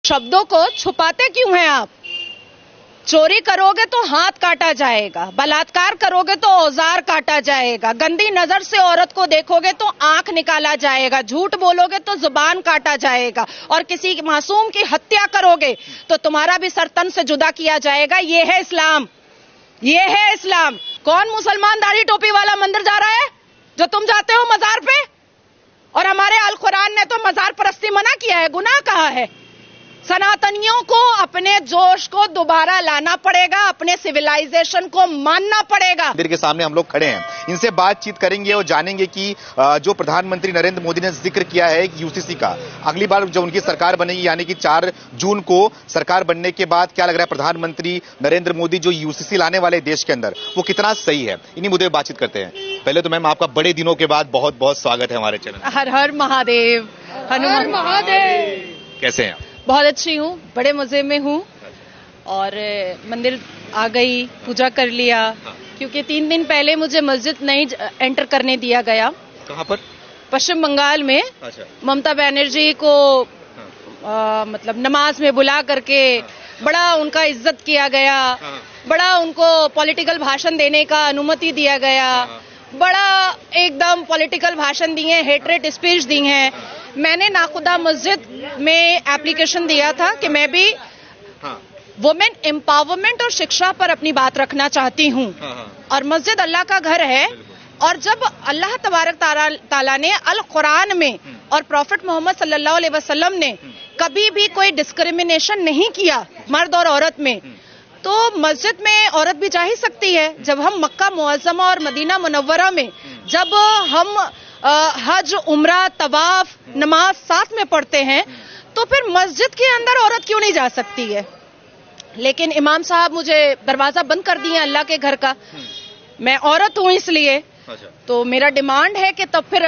शब्दों को छुपाते क्यों हैं आप? चोरी करोगे तो हाथ काटा जाएगा, बलात्कार करोगे तो औजार काटा जाएगा, गंदी नजर से औरत को देखोगे तो आंख निकाला जाएगा, झूठ बोलोगे तो जुबान काटा जाएगा, और किसी मासूम की हत्या करोगे तो तुम्हारा भी सर तन से जुदा किया जाएगा। ये है इस्लाम, ये है इस्लाम। कौन मुसलमान दाढ़ी टोपी वाला मंदिर जा रहा है जो तुम जाते हो मजार पे? और हमारे अल कुरान ने तो मजार परस्ती मना किया है, गुनाह कहा है। सनातनियों को अपने जोश को दोबारा लाना पड़ेगा, अपने सिविलाइजेशन को मानना पड़ेगा। मंदिर के सामने हम लोग खड़े हैं, इनसे बातचीत करेंगे और जानेंगे कि जो प्रधानमंत्री नरेंद्र मोदी ने जिक्र किया है यूसीसी का, अगली बार जब उनकी सरकार बनेगी यानी कि 4 जून को सरकार बनने के बाद क्या लग रहा है प्रधानमंत्री नरेंद्र मोदी जो यूसीसी लाने वाले देश के अंदर वो कितना सही है, इन्हीं मुद्दे पर बातचीत करते हैं। पहले तो मैम आपका बड़े दिनों के बाद बहुत बहुत स्वागत है हमारे चैनल। हर हर महादेव, हनुमान महादेव। कैसे हैं? बहुत अच्छी हूँ, बड़े मजे में हूँ, और मंदिर आ गई, पूजा कर लिया, क्योंकि 3 दिन पहले मुझे मस्जिद नहीं एंटर करने दिया गया। कहाँ पर? पश्चिम बंगाल में। अच्छा। ममता बनर्जी को मतलब नमाज में बुला करके बड़ा उनका इज्जत किया गया, बड़ा उनको पॉलिटिकल भाषण देने का अनुमति दिया गया, बड़ा एकदम पॉलिटिकल भाषण दिए, हेटरेट स्पीच दी हैं। मैंने नाखुदा मस्जिद में एप्लीकेशन दिया था कि मैं भी वुमेन एम्पावरमेंट और शिक्षा पर अपनी बात रखना चाहती हूँ, और मस्जिद अल्लाह का घर है। और जब अल्लाह तबारक ताला ने अल कुरान में और प्रॉफिट मोहम्मद सल्लल्लाहु अलैहि वसल्लम ने कभी भी कोई डिस्क्रिमिनेशन नहीं किया मर्द और औरत में, तो मस्जिद में औरत भी जा ही सकती है। जब हम मक्का मुअज्जमा और मदीना मुनव्वरा में जब हम हज, उम्रा, तवाफ, नमाज साथ में पढ़ते हैं, तो फिर मस्जिद के अंदर औरत क्यों नहीं जा सकती है? लेकिन इमाम साहब मुझे दरवाजा बंद कर दिए अल्लाह के घर का। मैं औरत हूं इसलिए। तो मेरा डिमांड है कि तब फिर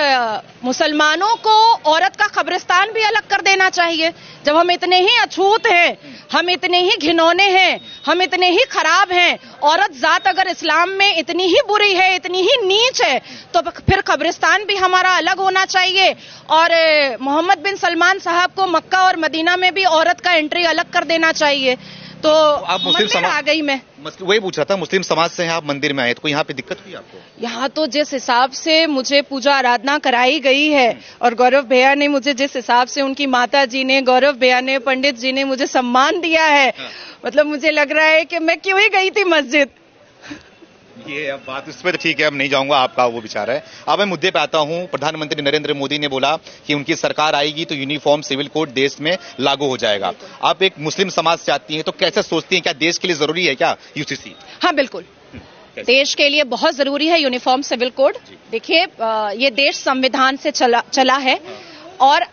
मुसलमानों को औरत का कब्रिस्तान भी अलग कर देना चाहिए। जब हम इतने ही अछूत हैं, हम इतने ही घिनौने हैं, हम इतने ही खराब हैं, औरत जात अगर इस्लाम में इतनी ही बुरी है, इतनी ही नीच है, तो फिर कब्रिस्तान भी हमारा अलग होना चाहिए। और मोहम्मद बिन सलमान साहब को मक्का और मदीना में भी औरत का एंट्री अलग कर देना चाहिए। तो आप मुस्लिम समाज आ गई मैं वही पूछा था, मुस्लिम समाज से हैं आप, मंदिर में आए तो यहाँ पे दिक्कत हुई आपको? यहाँ तो जिस हिसाब से मुझे पूजा आराधना कराई गई है, और गौरव भैया ने मुझे जिस हिसाब से, उनकी माता जी ने, गौरव भैया ने, पंडित जी ने मुझे सम्मान दिया है, मतलब मुझे लग रहा है कि मैं क्यों ही गई थी मस्जिद। ये अब बात उस पर तो ठीक है, अब नहीं जाऊंगा, आपका वो विचार है। अब मैं मुद्दे पे आता हूं। प्रधानमंत्री नरेंद्र मोदी ने बोला कि उनकी सरकार आएगी तो यूनिफॉर्म सिविल कोड देश में लागू हो जाएगा। आप एक मुस्लिम समाज से आती हैं, तो कैसे सोचती हैं, क्या देश के लिए जरूरी है क्या यूसीसी? हाँ बिल्कुल, देश के लिए बहुत जरूरी है यूनिफॉर्म सिविल कोड। देखिए, ये देश संविधान से चला है, और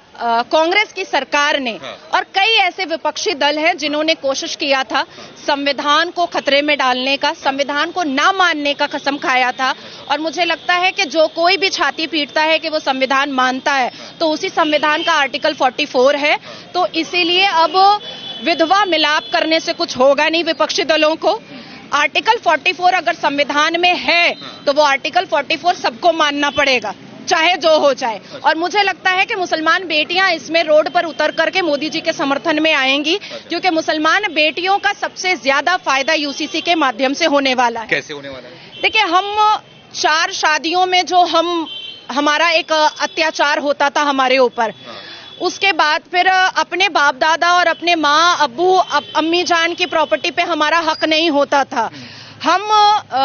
कांग्रेस की सरकार ने और कई ऐसे विपक्षी दल हैं जिन्होंने कोशिश किया था संविधान को खतरे में डालने का, संविधान को ना मानने का कसम खाया था। और मुझे लगता है कि जो कोई भी छाती पीटता है कि वो संविधान मानता है, तो उसी संविधान का आर्टिकल 44 है। तो इसीलिए अब विधवा मिलाप करने से कुछ होगा नहीं विपक्षी दलों को। आर्टिकल 44 अगर संविधान में है तो वो आर्टिकल 44 सबको मानना पड़ेगा, चाहे जो हो जाए। और मुझे लगता है कि मुसलमान बेटियां इसमें रोड पर उतर करके मोदी जी के समर्थन में आएंगी, क्योंकि मुसलमान बेटियों का सबसे ज्यादा फायदा यूसीसी के माध्यम से होने वाला है। कैसे होने वाला है? देखिए, हम 4 शादियों में जो हमारा एक अत्याचार होता था हमारे ऊपर, उसके बाद फिर अपने बाप दादा और अपने माँ, अब्बू, अम्मी जान की प्रॉपर्टी पे हमारा हक नहीं होता था। हम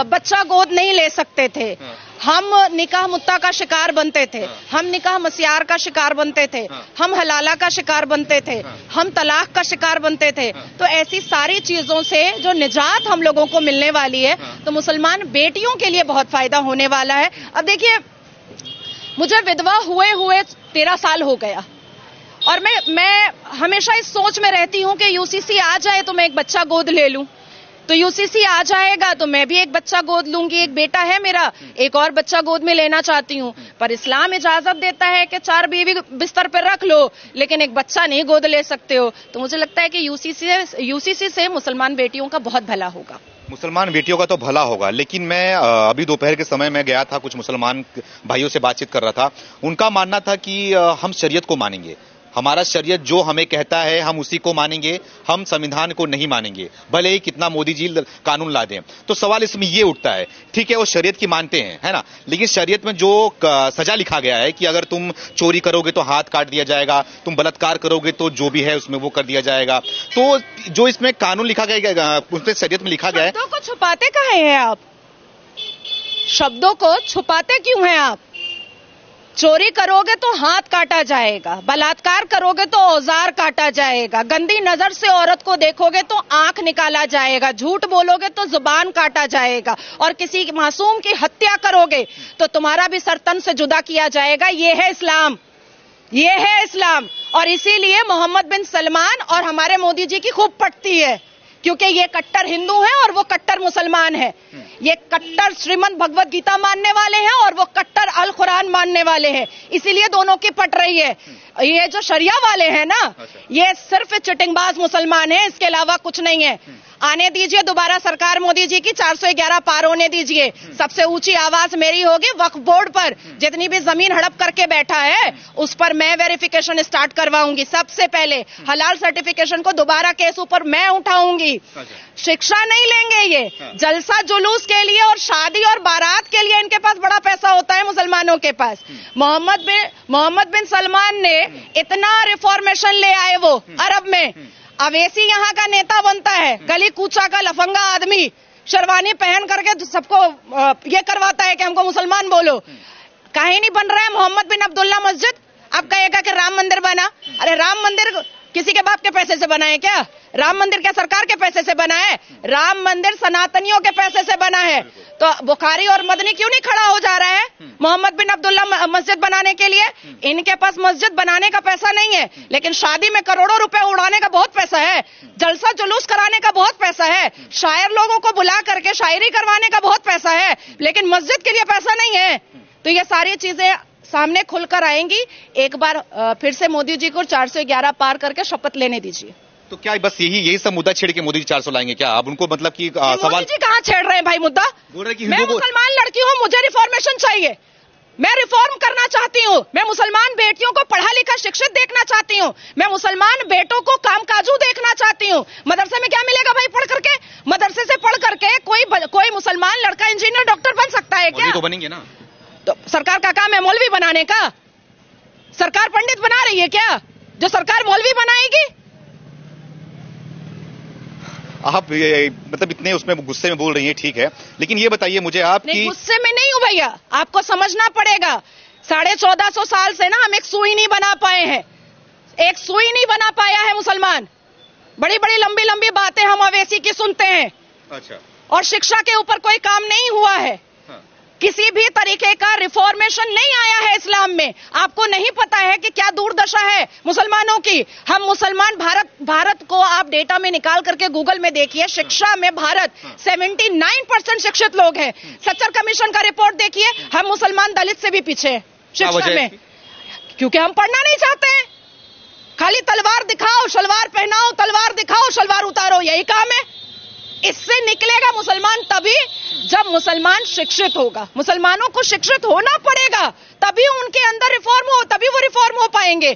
बच्चा गोद नहीं ले सकते थे, हम निकाह मुत्ता का शिकार बनते थे, हम निकाह मसियार का शिकार बनते थे, हम हलाला का शिकार बनते थे, हम तलाक का शिकार बनते थे। तो ऐसी सारी चीजों से जो निजात हम लोगों को मिलने वाली है, तो मुसलमान बेटियों के लिए बहुत फायदा होने वाला है। अब देखिए, मुझे विधवा हुए 13 साल हो गया, और मैं हमेशा इस सोच में रहती हूं कि यूसीसी आ जाए तो मैं एक बच्चा गोद ले लूं। तो यूसीसी आ जाएगा तो मैं भी एक बच्चा गोद लूंगी, एक बेटा है मेरा, एक और बच्चा गोद में लेना चाहती हूँ। पर इस्लाम इजाजत देता है कि 4 बीवी बिस्तर पर रख लो, लेकिन एक बच्चा नहीं गोद ले सकते हो। तो मुझे लगता है कि यूसीसी से मुसलमान बेटियों का बहुत भला होगा। मुसलमान बेटियों का तो भला होगा, लेकिन मैं अभी दोपहर के समय में गया था, कुछ मुसलमान भाइयों से बातचीत कर रहा था। उनका मानना था कि हम शरीयत को मानेंगे, हमारा शरीयत जो हमें कहता है हम उसी को मानेंगे, हम संविधान को नहीं मानेंगे, भले ही कितना मोदी जी कानून ला दें। तो सवाल इसमें ये उठता है, ठीक है वो शरीयत की मानते हैं, है ना, लेकिन शरीयत में जो सजा लिखा गया है कि अगर तुम चोरी करोगे तो हाथ काट दिया जाएगा, तुम बलात्कार करोगे तो जो भी है उसमें वो कर दिया जाएगा। तो जो इसमें कानून लिखा गया, उसमें शरीयत में लिखा गया है। शब्दों को छुपाते काहे हैं आप? शब्दों को छुपाते क्यों हैं आप? चोरी करोगे तो हाथ काटा जाएगा, बलात्कार करोगे तो औजार काटा जाएगा, गंदी नजर से औरत को देखोगे तो आंख निकाला जाएगा, झूठ बोलोगे तो जुबान काटा जाएगा, और किसी मासूम की हत्या करोगे तो तुम्हारा भी सर तन से जुदा किया जाएगा। ये है इस्लाम, ये है इस्लाम। और इसीलिए मोहम्मद बिन सलमान और हमारे मोदी जी की खूब पटती है, क्योंकि ये कट्टर हिंदू हैं और वो कट्टर मुसलमान हैं। ये कट्टर श्रीमद् भगवत गीता मानने वाले हैं और वो कट्टर अल कुरान मानने वाले हैं, इसीलिए दोनों की पट रही है। ये जो शरिया वाले हैं ना, ये सिर्फ चिटिंगबाज मुसलमान हैं, इसके अलावा कुछ नहीं है। आने दीजिए दोबारा सरकार मोदी जी की, 411 पार होने दीजिए। सबसे ऊंची आवाज मेरी होगी वक्फ बोर्ड पर। जितनी भी जमीन हड़प करके बैठा है उस पर मैं वेरिफिकेशन स्टार्ट करवाऊंगी। सबसे पहले हलाल सर्टिफिकेशन को दोबारा केस ऊपर मैं उठाऊंगी। शिक्षा नहीं लेंगे ये, जलसा जुलूस के लिए और शादी और बारात के लिए इनके पास बड़ा पैसा होता है मुसलमानों के पास। मोहम्मद बिन सलमान ने इतना रिफॉर्मेशन ले आए वो अरब में। अवैसी यहाँ का नेता बनता है, गली कूचा का लफंगा आदमी, शेरवानी पहन करके सबको ये करवाता है कि हमको मुसलमान बोलो। काहे नहीं बन रहा है मोहम्मद बिन अब्दुल्ला मस्जिद? अब कहेगा कि राम मंदिर बना। अरे राम मंदिर किसी के बाप के पैसे से बना है क्या? राम मंदिर क्या सरकार के पैसे से बना है? राम मंदिर सनातनियों के पैसे से बना है। तो बुखारी और मदनी क्यों नहीं खड़ा हो जा रहा है मोहम्मद बिन अब्दुल्ला मस्जिद बनाने के लिए? इनके पास मस्जिद बनाने का पैसा नहीं है, लेकिन शादी में करोड़ों रुपए उड़ाने का बहुत पैसा है, जलसा जुलूस कराने का बहुत पैसा है, शायर लोगों को बुला करके शायरी करवाने का बहुत पैसा है, लेकिन मस्जिद के लिए पैसा नहीं है। तो ये सारी चीजें सामने खुलकर आएंगी। एक बार फिर से मोदी जी को 411 पार करके शपथ लेने दीजिए। तो क्या बस यही सब मुद्दा छेड़ के मोदी जी 400 लाएंगे क्या? अब उनको मतलब कि सवाल मोदी जी कहाँ छेड़ रहे हैं भाई मुद्दा? बोल रहे कि मैं मुसलमान लड़की हूँ, मुझे रिफॉर्मेशन चाहिए, मैं रिफॉर्म करना चाहती हूँ, मैं मुसलमान बेटियों को पढ़ा लिखा शिक्षित देखना चाहती हूँ, मैं मुसलमान बेटों को कामकाजू देखना चाहती हूँ। मदरसे में क्या मिलेगा भाई पढ़ करके? मदरसे से पढ़ करके कोई मुसलमान लड़का इंजीनियर डॉक्टर बन सकता है क्या? तो बनेंगे ना। तो सरकार का काम है मौलवी बनाने का? सरकार पंडित बना रही है क्या जो सरकार मौलवी बनाएगी? आप मतलब इतने उसमें गुस्से में बोल रही हैं, ठीक है, लेकिन ये बताइए मुझे आप नहीं, गुस्से में नहीं हूं भैया, आपको समझना पड़ेगा। 1450 साल से ना हम एक सुई नहीं बना पाए हैं, एक सुई नहीं बना पाया है मुसलमान। बड़ी बड़ी लंबी लंबी बातें हम अवैसी की सुनते हैं। अच्छा। और शिक्षा के ऊपर कोई काम नहीं हुआ है। किसी भी तरीके का रिफॉर्मेशन नहीं आया है इस्लाम में। आपको नहीं पता है कि क्या दुर्दशा है मुसलमानों की। हम मुसलमान भारत को आप डेटा में निकाल करके गूगल में देखिए, शिक्षा में भारत 79% शिक्षित लोग हैं। सच्चर कमीशन का रिपोर्ट देखिए, हम मुसलमान दलित से भी पीछे हैं शिक्षा में, क्योंकि हम पढ़ना नहीं चाहते हैं। खाली तलवार दिखाओ शलवार पहनाओ, तलवार दिखाओ शलवार उतारो, यही काम है। इससे निकलेगा मुसलमान तभी जब मुसलमान शिक्षित होगा। मुसलमानों को शिक्षित होना पड़ेगा, तभी उनके अंदर रिफॉर्म हो, तभी वो रिफॉर्म हो पाएंगे।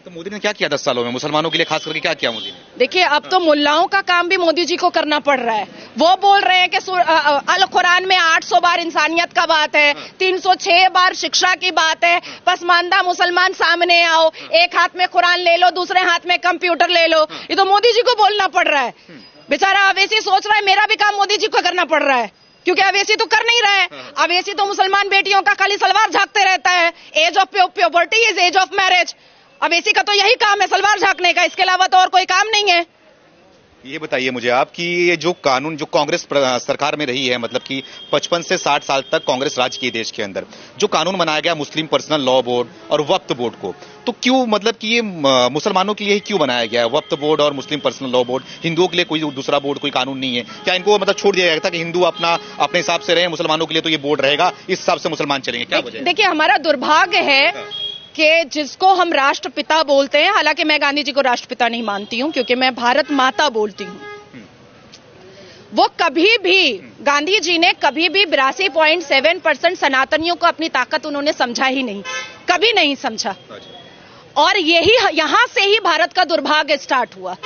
तो मोदी ने क्या किया 10 सालों में मुसलमानों के लिए, खास करके क्या किया मोदी ने? देखिए, अब तो मुल्लाओं का काम भी मोदी जी को करना पड़ रहा है। वो बोल रहे हैं कि अल कुरान में 800 बार इंसानियत का बात है, 306 बार शिक्षा की बात है। पसमानदा मुसलमान सामने आओ, एक हाथ में कुरान ले लो, दूसरे हाथ में कंप्यूटर ले लो। ये तो मोदी जी को बोलना पड़ रहा है। बेचारा अवैसी सोच रहा है मेरा भी काम मोदी जी को करना पड़ रहा है, क्योंकि अवैसी तो कर नहीं रहा है। अवैसी तो मुसलमान बेटियों का खाली सलवार झांकते रहता है। Age of puberty is age of marriage. Owaisi का तो यही काम है, सलवार झांकने का, इसके अलावा तो और कोई काम नहीं है। ये बताइए मुझे आप कि ये जो कानून जो कांग्रेस सरकार में रही है, मतलब कि 55 से 60 साल तक कांग्रेस राज की देश के अंदर, जो कानून बनाया गया मुस्लिम पर्सनल लॉ बोर्ड और वक्फ बोर्ड को, तो क्यों मतलब कि ये मुसलमानों के लिए ही क्यों बनाया गया है वक्फ बोर्ड और मुस्लिम पर्सनल लॉ बोर्ड? हिंदुओं के लिए कोई दूसरा बोर्ड, कोई कानून नहीं है क्या? इनको मतलब छोड़ दिया गया था कि हिंदू अपने हिसाब से रहे, मुसलमानों के लिए तो ये बोर्ड रहेगा, इस हिसाब से मुसलमान चलेंगे? क्या वजह है? देखिए, हमारा दुर्भाग्य है कि जिसको हम राष्ट्रपिता बोलते हैं, हालांकि मैं गांधी जी को राष्ट्रपिता नहीं मानती हूं, क्योंकि मैं भारत माता बोलती हूं। वो कभी भी, गांधी जी ने कभी भी 82.7% सनातनियों को अपनी ताकत उन्होंने समझा ही नहीं, कभी नहीं समझा। और यही यहां से ही भारत का दुर्भाग्य स्टार्ट हुआ।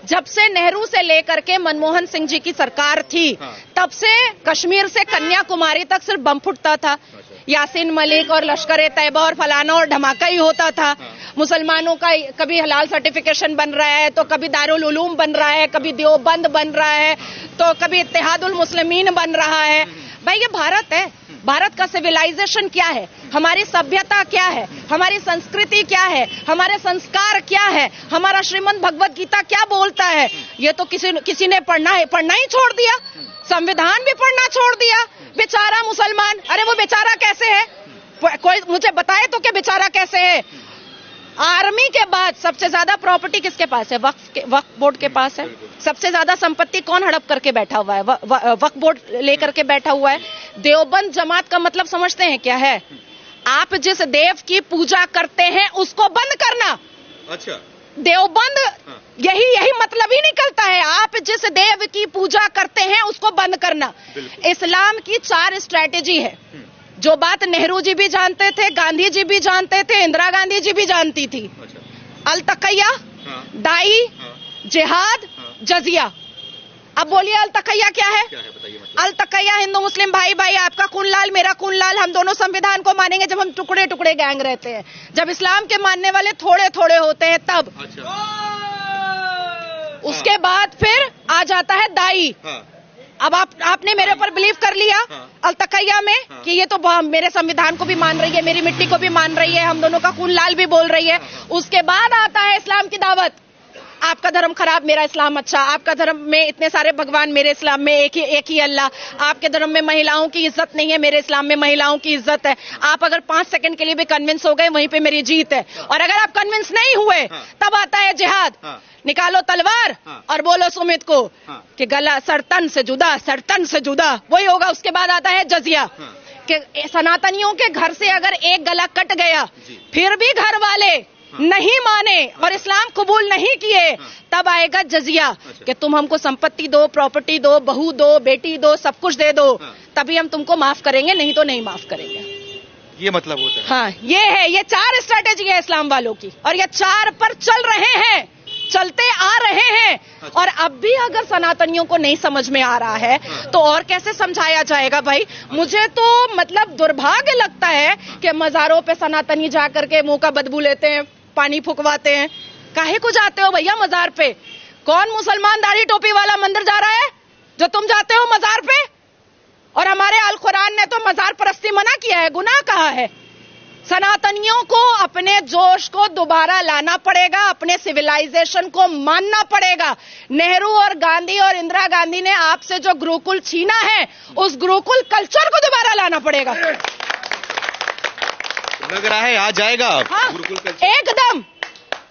जब से नेहरू से लेकर के मनमोहन सिंह जी की सरकार थी, तब से कश्मीर से कन्याकुमारी तक सिर्फ बम फुटता था। यासीन मलिक और लश्कर तैयबा और फलाना और धमाका ही होता था। मुसलमानों का कभी हलाल सर्टिफिकेशन बन रहा है, तो कभी दारुल उलूम बन रहा है, कभी देवबंद बन रहा है, तो कभी इत्तेहादुल मुस्लिमीन बन रहा है। भाई ये भारत है। भारत का सिविलाइजेशन क्या है, हमारी सभ्यता क्या है, हमारी संस्कृति क्या है, हमारे संस्कार क्या है, हमारा श्रीमद् भगवत गीता क्या बोलता है, ये तो किसी ने पढ़ना ही छोड़ दिया। संविधान भी पढ़ना छोड़ दिया। बेचारा मुसलमान, अरे वो बेचारा कैसे है, कोई मुझे बताए तो, क्या बेचारा कैसे है। आर्मी के बाद सबसे ज्यादा प्रॉपर्टी किसके पास है? वक्फ बोर्ड के पास है। सबसे ज्यादा संपत्ति कौन हड़प करके बैठा हुआ है? वक्फ बोर्ड लेकर के बैठा हुआ है। देवबंद जमात का मतलब समझते हैं क्या है? आप जिस देव की पूजा करते हैं उसको बंद करना। अच्छा, देवबंद यही मतलब ही निकलता है। आप जिस देव की पूजा करते हैं उसको बंद करना। इस्लाम की 4 स्ट्रैटेजी है, जो बात नेहरू जी भी जानते थे, गांधी जी भी जानते थे, इंदिरा गांधी जी भी जानती थी। अल तकैया, दाई, जिहाद, जजिया। अब बोलिए अल तकैया क्या है? अल तकैया हिंदू मुस्लिम भाई भाई, आपका खून लाल मेरा खून लाल, हम दोनों संविधान को मानेंगे जब हम टुकड़े टुकड़े गैंग रहते हैं। जब इस्लाम के मानने वाले थोड़े थोड़े होते हैं तब। उसके बाद फिर आ जाता है दाई। अब आपने मेरे ऊपर बिलीव कर लिया अल तकैया में कि ये तो मेरे संविधान को भी मान रही है, मेरी मिट्टी को भी मान रही है, हम दोनों का खून लाल भी बोल रही है। उसके बाद आता है इस्लाम की दावत। आपका धर्म खराब, मेरा इस्लाम अच्छा। आपका धर्म में इतने सारे भगवान, मेरे इस्लाम में एक ही अल्लाह। आपके धर्म में महिलाओं की इज्जत नहीं है, मेरे इस्लाम में महिलाओं की इज्जत है। आप अगर 5 सेकंड के लिए भी कन्विंस हो गए, वहीं पे मेरी जीत है। और अगर आप कन्विंस नहीं हुए, तब आता है जिहाद। निकालो तलवार और बोलो सुमित को कि गला सरतन से जुदा, सरतन से जुदा, वही होगा। उसके बाद आता है जजिया कि सनातनियों के घर से अगर एक गला कट गया, फिर भी घर वाले नहीं माने और इस्लाम कबूल नहीं किए, तब आएगा जजिया कि तुम हमको संपत्ति दो, प्रॉपर्टी दो, बहू दो, बेटी दो, सब कुछ दे दो, तभी हम तुमको माफ करेंगे, नहीं तो नहीं माफ करेंगे। ये मतलब होता है। हाँ, ये 4 स्ट्रैटेजी है इस्लाम वालों की, और ये 4 पर चल रहे हैं, चलते आ रहे हैं। और अब भी अगर सनातनियों को नहीं समझ में आ रहा है तो और कैसे समझाया जाएगा भाई? मुझे तो मतलब दुर्भाग्य लगता है कि मजारों पे सनातनी जाकर के मुंह का बदबू लेते हैं, पानी फुकवाते हैं। काहे को जाते हो भैया मजार पे? कौन मुसलमान दाढ़ी टोपी वाला मंदिर जा रहा है जो तुम जाते हो मजार पे? और हमारे अल कुरान ने तो मजार परस्ती मना किया है, गुनाह कहा है। सनातनियों को अपने जोश को दोबारा लाना पड़ेगा, अपने सिविलाइजेशन को मानना पड़ेगा। नेहरू और गांधी और इंदिरा गांधी ने आपसे जो गुरुकुल छीना है, उस गुरुकुल कल्चर को दोबारा लाना पड़ेगा। लग रहा है आ जाएगा। हाँ,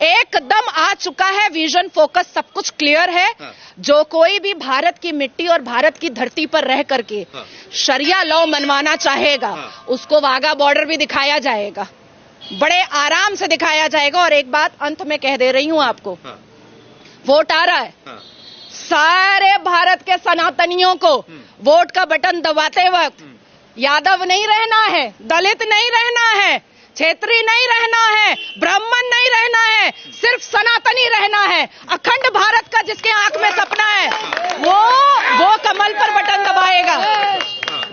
एकदम आ चुका है। विजन, फोकस, सब कुछ क्लियर है। हाँ। जो कोई भी भारत की मिट्टी और भारत की धरती पर रह करके हाँ। शरिया लॉ मनवाना चाहेगा, हाँ। उसको वाघा बॉर्डर भी दिखाया जाएगा, बड़े आराम से दिखाया जाएगा। और एक बात अंत में कह दे रही हूं आपको, हाँ। वोट आ रहा है। हाँ। सारे भारत के सनातनियों को वोट का बटन दबाते वक्त यादव नहीं रहना है, दलित नहीं रहना है, क्षेत्रीय नहीं रहना है, ब्राह्मण नहीं रहना है, सिर्फ सनातनी रहना है। अखंड भारत का जिसके आंख में सपना है, वो कमल पर बटन दबाएगा,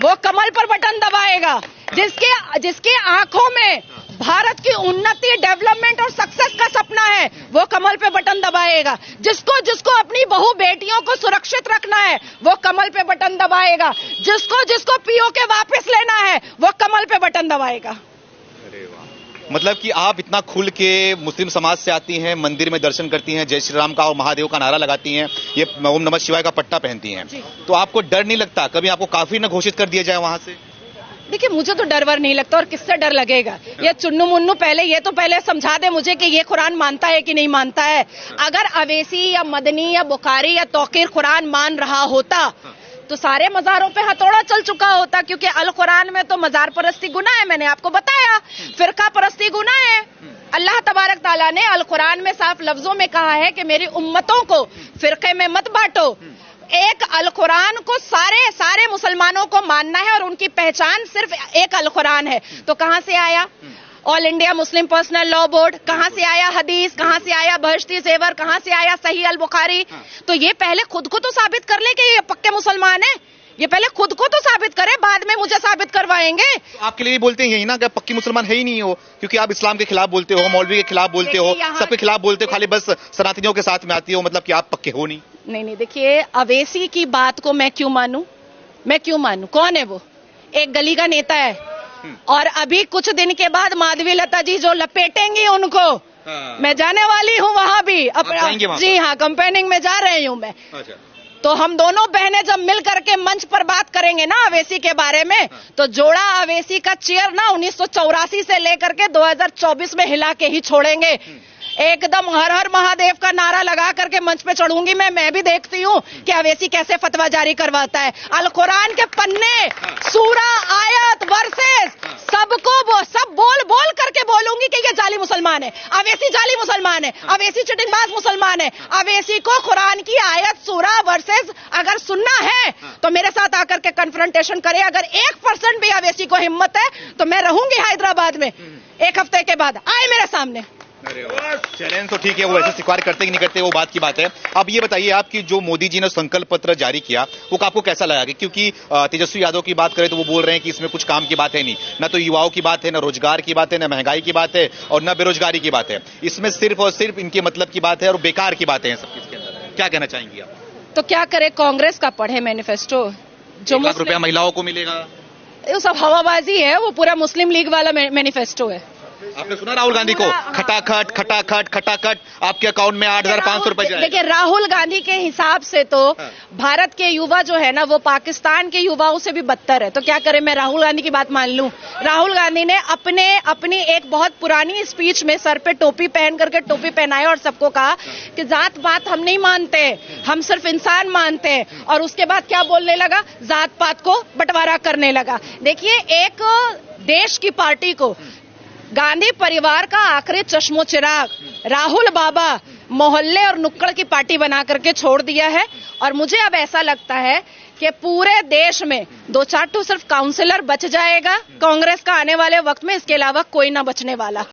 वो कमल पर बटन दबाएगा। जिसके आंखों में भारत की उन्नति, डेवलपमेंट और सक्सेस का सपना है, वो कमल पे बटन दबाएगा। जिसको अपनी बहू बेटियों को सुरक्षित रखना है, वो कमल पे बटन दबाएगा। जिसको पीओके वापस लेना है, वो कमल पे बटन दबाएगा। अरे वाह, मतलब कि आप इतना खुल के मुस्लिम समाज से आती हैं, मंदिर में दर्शन करती हैं, जय श्री राम का और महादेव का नारा लगाती हैं, ये ओम नमः शिवाय का पट्टा पहनती हैं, तो आपको डर नहीं लगता कभी आपको काफिर न घोषित कर दिया जाए वहां से? देखिए, मुझे तो डर वर नहीं लगता, और किससे डर लगेगा? ये चुन्नू मुन्नू पहले समझा दे मुझे कि ये कुरान मानता है कि नहीं मानता है। अगर अवैसी या मदनी या बुखारी या तौकीर कुरान मान रहा होता तो सारे मजारों पे हथौड़ा चल चुका होता, क्योंकि अल कुरान में तो मजार परस्ती गुनाह है, मैंने आपको बताया, फिरका परस्ती गुनाह है। अल्लाह तबारक ताला ने अल कुरान में साफ लफ्जों में कहा है कि मेरी उम्मतों को फिरके में मत बांटो। एक अल कुरान को सारे मुसलमानों को मानना है, और उनकी पहचान सिर्फ एक अल कुरान है। तो कहां से आया? All India Muslim personal law board, कहां से आया हदीस, कहां से आया बहश्ती ज़ेवर, कहां से आया सही अल बुखारी। तो ये पहले खुद को तो साबित कर ले कि ये पक्के मुसलमान है, ये पहले खुद को तो साबित करे, बाद में मुझे साबित करवाएंगे। तो आपके लिए बोलते हैं यही ना कि आप पक्की मुसलमान है ही नहीं हो, क्योंकि आप इस्लाम के खिलाफ बोलते हो, मौलवी के खिलाफ बोलते हो, सबके खिलाफ बोलते हो, खाली बस सनातनियों के साथ में आती हो, मतलब कि आप पक्के हो नहीं। नहीं, देखिए, अवैसी की बात को मैं क्यों मानूं? कौन है वो? एक गली का नेता है, और अभी कुछ दिन के बाद माधवी लता जी जो लपेटेंगी उनको, मैं जाने वाली हूं वहां भी। जी हाँ, कंपेनिंग में जा रही हूं मैं। तो हम दोनों बहनें जब मिल करके मंच पर बात करेंगे ना अवैसी के बारे में, तो जोड़ा अवैसी का चेयर ना 1984 से लेकर के 2024 में हिला के ही छोड़ेंगे। एकदम हर हर महादेव का नारा लगा करके मंच पे चढ़ूंगी मैं भी देखती हूँ कि अवैसी कैसे फतवा जारी करवाता है। अल कुरान के पन्ने, सूरा, आयत, वर्सेस, सब बोल करके बोलूंगी कि ये जाली मुसलमान है, अवैसी जाली मुसलमान है, अवैसी चिटिंगबाज मुसलमान है। अवैसी को कुरान की आयत, सूरा, वर्सेस अगर सुनना है तो मेरे साथ आकर के कन्फ्रंटेशन करे। अगर 1% भी अवैसी को हिम्मत है तो मैं रहूंगी हैदराबाद में 1 हफ्ते के बाद, आए मेरे सामने। चैलेंज तो ठीक है, वो वैसे स्वीकार करते कि नहीं करते वो बात की बात है। अब ये बताइए, आपकी जो मोदी जी ने संकल्प पत्र जारी किया वो आपको कैसा लगा? क्योंकि तेजस्वी यादव की बात करें तो वो बोल रहे हैं कि इसमें कुछ काम की बात है नहीं, ना तो युवाओं की बात है, ना रोजगार की बात है, ना महंगाई की बात है, और ना बेरोजगारी की बात है। इसमें सिर्फ और सिर्फ इनके मतलब की बात है और बेकार की बातें हैं सब इसके अंदर। क्या कहना चाहेंगी आप? तो क्या करे, कांग्रेस का पढ़े मैनिफेस्टो, जो 1 लाख रुपया महिलाओं को मिलेगा, वो सब हवाबाजी है, वो पूरा मुस्लिम लीग वाला मैनिफेस्टो है। आपने सुना राहुल गांधी को? खटाखट आपके अकाउंट में 8,500 रुपए जाएगा। देखिए, राहुल गांधी के हिसाब से तो भारत के युवा जो है ना वो पाकिस्तान के युवाओं से भी बदतर है। तो क्या करें, मैं राहुल गांधी की बात मान लूं? राहुल गांधी ने अपनी एक बहुत पुरानी स्पीच में सर पे टोपी पहन करके टोपी पहनाया और सबको कहा कि जात पात हम नहीं मानते, हम सिर्फ इंसान मानते हैं। और उसके बाद क्या बोलने लगा? जात पात को बंटवारा करने लगा। देखिए, एक देश की पार्टी को गांधी परिवार का आखिरी चश्मो चिराग राहुल बाबा मोहल्ले और नुक्कड़ की पार्टी बना करके छोड़ दिया है। और मुझे अब ऐसा लगता है कि पूरे देश में 2-4 तो सिर्फ काउंसिलर बच जाएगा कांग्रेस का आने वाले वक्त में, इसके अलावा कोई ना बचने वाला।